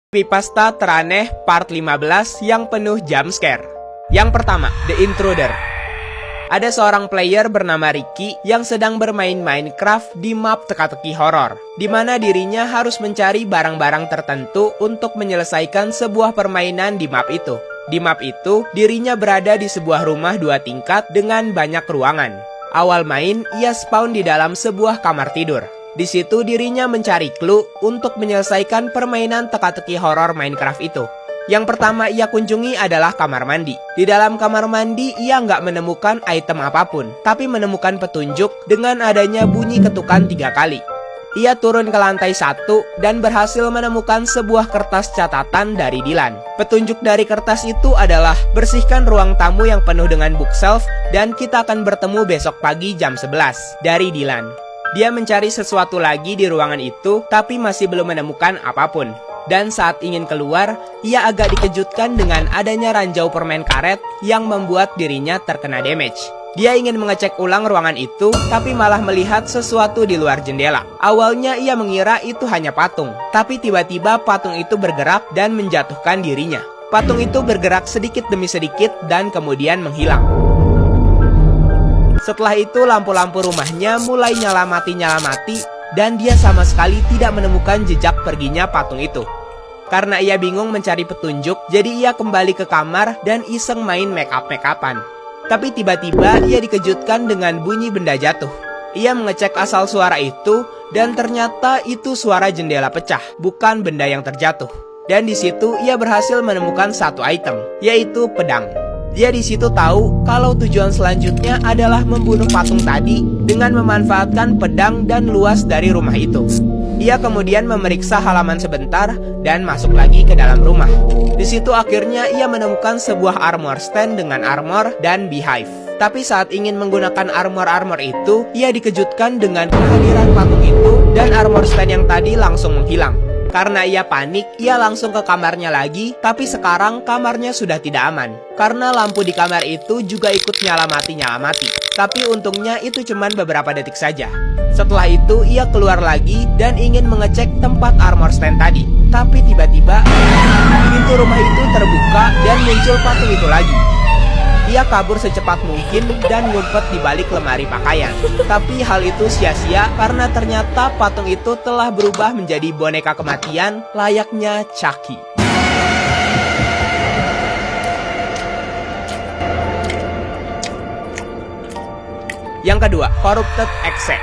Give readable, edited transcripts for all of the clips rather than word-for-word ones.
Creepypasta teraneh part 15 yang penuh jump scare. Yang pertama, The Intruder. Ada seorang player bernama Ricky yang sedang bermain Minecraft di map teka-teki horor, di mana dirinya harus mencari barang-barang tertentu untuk menyelesaikan sebuah permainan di map itu. Di map itu, dirinya berada di sebuah rumah 2 tingkat dengan banyak ruangan. Awal main, ia spawn di dalam sebuah kamar tidur. Di situ dirinya mencari clue untuk menyelesaikan permainan teka-teki horor Minecraft itu. Yang pertama ia kunjungi adalah kamar mandi. Di dalam kamar mandi ia nggak menemukan item apapun, tapi menemukan petunjuk dengan adanya bunyi ketukan 3 kali. Ia turun ke lantai 1 dan berhasil menemukan sebuah kertas catatan dari Dylan. Petunjuk dari kertas itu adalah bersihkan ruang tamu yang penuh dengan bookshelf dan kita akan bertemu besok pagi jam 11 dari Dylan. Dia mencari sesuatu lagi di ruangan itu, tapi masih belum menemukan apapun. Dan saat ingin keluar, ia agak dikejutkan dengan adanya ranjau permen karet yang membuat dirinya terkena damage. Dia ingin mengecek ulang ruangan itu, tapi malah melihat sesuatu di luar jendela. Awalnya ia mengira itu hanya patung, tapi tiba-tiba patung itu bergerak dan menjatuhkan dirinya. Patung itu bergerak sedikit demi sedikit dan kemudian menghilang. Setelah itu lampu-lampu rumahnya mulai nyala mati dan dia sama sekali tidak menemukan jejak perginya patung itu. Karena ia bingung mencari petunjuk, jadi ia kembali ke kamar dan iseng main make-up-make-upan. Tapi tiba-tiba ia dikejutkan dengan bunyi benda jatuh. Ia mengecek asal suara itu dan ternyata itu suara jendela pecah, bukan benda yang terjatuh. Dan di situ ia berhasil menemukan satu item, yaitu pedang. Dia di situ tahu kalau tujuan selanjutnya adalah membunuh patung tadi dengan memanfaatkan pedang dan luas dari rumah itu. Ia kemudian memeriksa halaman sebentar dan masuk lagi ke dalam rumah. Di situ akhirnya ia menemukan sebuah armor stand dengan armor dan beehive. Tapi saat ingin menggunakan armor itu, ia dikejutkan dengan kehadiran patung itu dan armor stand yang tadi langsung menghilang. Karena ia panik, ia langsung ke kamarnya lagi, tapi sekarang kamarnya sudah tidak aman. Karena lampu di kamar itu juga ikut nyala mati. Tapi untungnya itu cuma beberapa detik saja. Setelah itu, ia keluar lagi dan ingin mengecek tempat armor stand tadi. Tapi tiba-tiba, pintu rumah itu terbuka dan muncul patung itu lagi. Ia kabur secepat mungkin dan ngumpet di balik lemari pakaian. Tapi hal itu sia-sia karena ternyata patung itu telah berubah menjadi boneka kematian layaknya Chucky. Yang kedua, Corrupted Exe.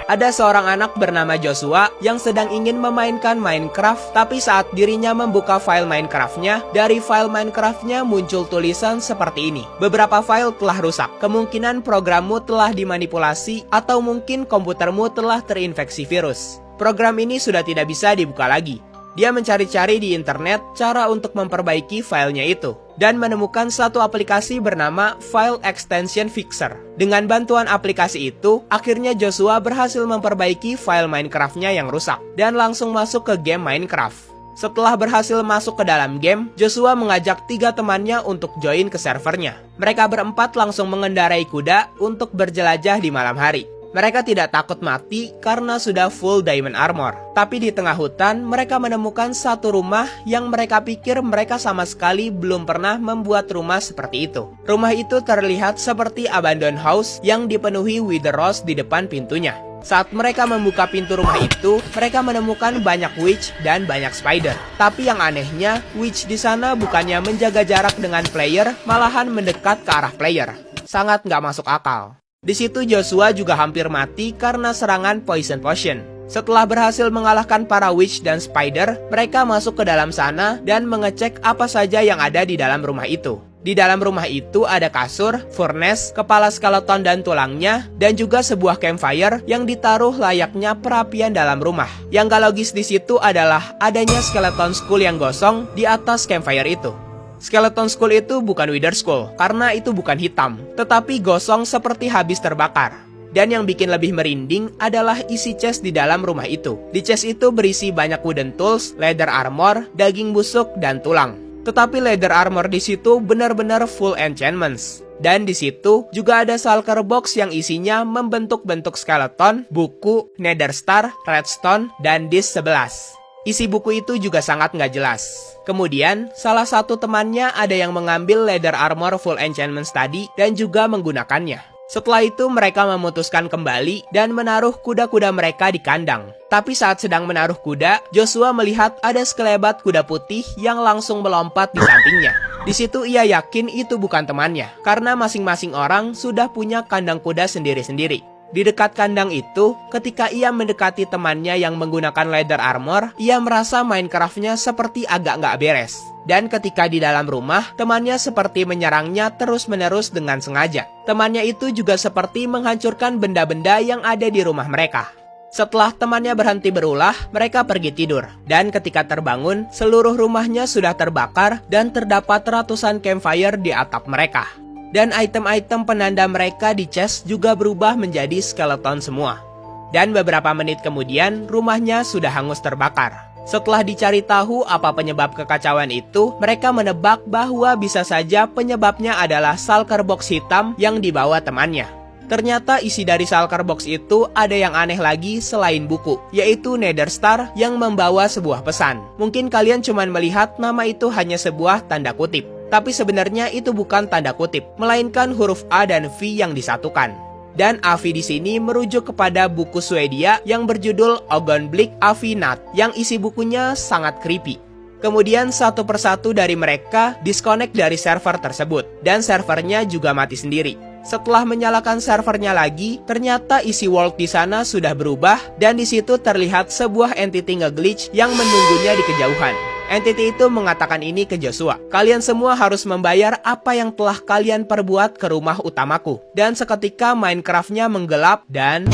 Ada seorang anak bernama Joshua yang sedang ingin memainkan Minecraft, tapi saat dirinya membuka file Minecraft-nya, dari file Minecraft-nya muncul tulisan seperti ini. Beberapa file telah rusak, kemungkinan programmu telah dimanipulasi, atau mungkin komputermu telah terinfeksi virus. Program ini sudah tidak bisa dibuka lagi. Dia mencari-cari di internet cara untuk memperbaiki filenya itu dan menemukan satu aplikasi bernama File Extension Fixer. Dengan bantuan aplikasi itu, akhirnya Joshua berhasil memperbaiki file Minecraft-nya yang rusak dan langsung masuk ke game Minecraft. Setelah berhasil masuk ke dalam game, Joshua mengajak 3 temannya untuk join ke servernya. Mereka berempat langsung mengendarai kuda untuk berjelajah di malam hari. Mereka tidak takut mati karena sudah full diamond armor. Tapi di tengah hutan, mereka menemukan satu rumah yang mereka pikir mereka sama sekali belum pernah membuat rumah seperti itu. Rumah itu terlihat seperti abandoned house yang dipenuhi wither rose di depan pintunya. Saat mereka membuka pintu rumah itu, mereka menemukan banyak witch dan banyak spider. Tapi yang anehnya, witch di sana bukannya menjaga jarak dengan player, malahan mendekat ke arah player. Sangat nggak masuk akal. Di situ Joshua juga hampir mati karena serangan poison potion. Setelah berhasil mengalahkan para witch dan spider, mereka masuk ke dalam sana dan mengecek apa saja yang ada di dalam rumah itu. Di dalam rumah itu ada kasur, furnace, kepala skeleton dan tulangnya, dan juga sebuah campfire yang ditaruh layaknya perapian dalam rumah. Yang gak logis di situ adalah adanya skeleton skull yang gosong di atas campfire itu. Skeleton skull itu bukan wither skull, karena itu bukan hitam, tetapi gosong seperti habis terbakar. Dan yang bikin lebih merinding adalah isi chest di dalam rumah itu. Di chest itu berisi banyak wooden tools, leather armor, daging busuk, dan tulang. Tetapi leather armor di situ benar-benar full enchantments. Dan di situ juga ada shulker box yang isinya membentuk-bentuk skeleton, buku, nether star, redstone, dan disk 11. Isi buku itu juga sangat nggak jelas. Kemudian, salah satu temannya ada yang mengambil leather armor full enchantment tadi dan juga menggunakannya. Setelah itu mereka memutuskan kembali dan menaruh kuda-kuda mereka di kandang. Tapi saat sedang menaruh kuda, Joshua melihat ada sekelebat kuda putih yang langsung melompat di sampingnya. Di situ ia yakin itu bukan temannya, karena masing-masing orang sudah punya kandang kuda sendiri-sendiri. Di dekat kandang itu, ketika ia mendekati temannya yang menggunakan leather armor, ia merasa Minecraft-nya seperti agak nggak beres. Dan ketika di dalam rumah, temannya seperti menyerangnya terus-menerus dengan sengaja. Temannya itu juga seperti menghancurkan benda-benda yang ada di rumah mereka. Setelah temannya berhenti berulah, mereka pergi tidur. Dan ketika terbangun, seluruh rumahnya sudah terbakar dan terdapat ratusan campfire di atap mereka. Dan item-item penanda mereka di chest juga berubah menjadi skeleton semua. Dan beberapa menit kemudian, rumahnya sudah hangus terbakar. Setelah dicari tahu apa penyebab kekacauan itu, mereka menebak bahwa bisa saja penyebabnya adalah shulker box hitam yang dibawa temannya. Ternyata isi dari shulker box itu ada yang aneh lagi selain buku, yaitu Nether Star yang membawa sebuah pesan. Mungkin kalian cuma melihat nama itu hanya sebuah tanda kutip. Tapi sebenarnya itu bukan tanda kutip, melainkan huruf A dan V yang disatukan. Dan AV di sini merujuk kepada buku Swedia yang berjudul Ögonblick AV Natt, yang isi bukunya sangat creepy. Kemudian satu persatu dari mereka disconnect dari server tersebut, dan servernya juga mati sendiri. Setelah menyalakan servernya lagi, ternyata isi world di sana sudah berubah, dan di situ terlihat sebuah entity nge-glitch yang menunggunya di kejauhan. Entity itu mengatakan ini ke Joshua. Kalian semua harus membayar apa yang telah kalian perbuat ke rumah utamaku. Dan seketika Minecraft-nya menggelap dan...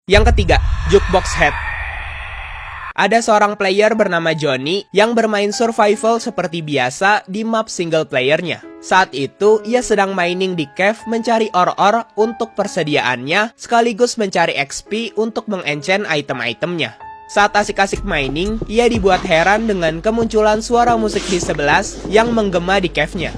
Yang ketiga, Jukebox Head. Ada seorang player bernama Johnny yang bermain survival seperti biasa di map single playernya. Saat itu, ia sedang mining di cave mencari ore-ore untuk persediaannya, sekaligus mencari XP untuk mengenchant item-itemnya. Saat asik-asik mining, ia dibuat heran dengan kemunculan suara musik di sebelah yang menggema di cave-nya.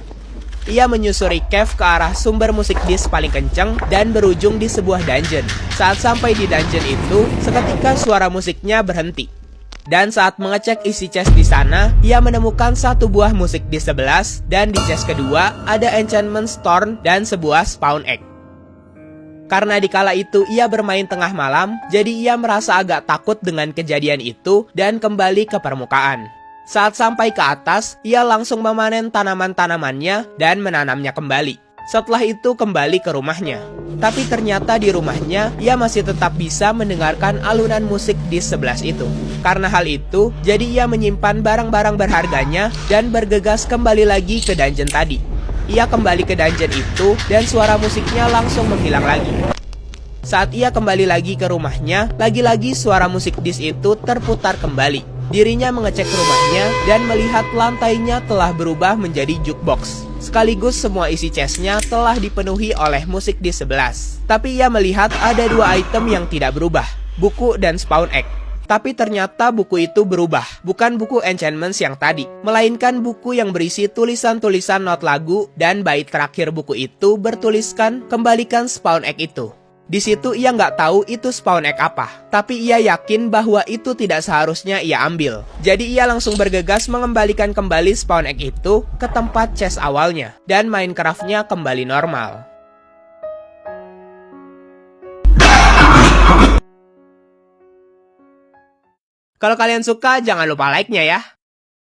Ia menyusuri cave ke arah sumber musik disc paling kencang dan berujung di sebuah dungeon. Saat sampai di dungeon itu, seketika suara musiknya berhenti. Dan saat mengecek isi chest di sana, ia menemukan satu buah musik disc 11 dan di chest kedua ada enchantment Storm dan sebuah spawn egg. Karena dikala itu ia bermain tengah malam, jadi ia merasa agak takut dengan kejadian itu dan kembali ke permukaan. Saat sampai ke atas, ia langsung memanen tanaman-tanamannya dan menanamnya kembali. Setelah itu kembali ke rumahnya. Tapi ternyata di rumahnya, ia masih tetap bisa mendengarkan alunan musik di 11 itu. Karena hal itu, jadi ia menyimpan barang-barang berharganya dan bergegas kembali lagi ke dungeon tadi. Ia kembali ke dungeon itu dan suara musiknya langsung menghilang lagi. Saat ia kembali lagi ke rumahnya, lagi-lagi suara musik disc itu terputar kembali. Dirinya mengecek rumahnya dan melihat lantainya telah berubah menjadi jukebox. Sekaligus semua isi chestnya telah dipenuhi oleh musik disc 11. Tapi ia melihat ada dua item yang tidak berubah, buku dan spawn egg. Tapi ternyata buku itu berubah, bukan buku enchantments yang tadi, melainkan buku yang berisi tulisan-tulisan not lagu dan bait terakhir buku itu bertuliskan kembalikan spawn egg itu. Di situ ia nggak tahu itu spawn egg apa, tapi ia yakin bahwa itu tidak seharusnya ia ambil. Jadi ia langsung bergegas mengembalikan kembali spawn egg itu ke tempat chest awalnya, dan Minecraft-nya kembali normal. Kalau kalian suka, jangan lupa like-nya ya.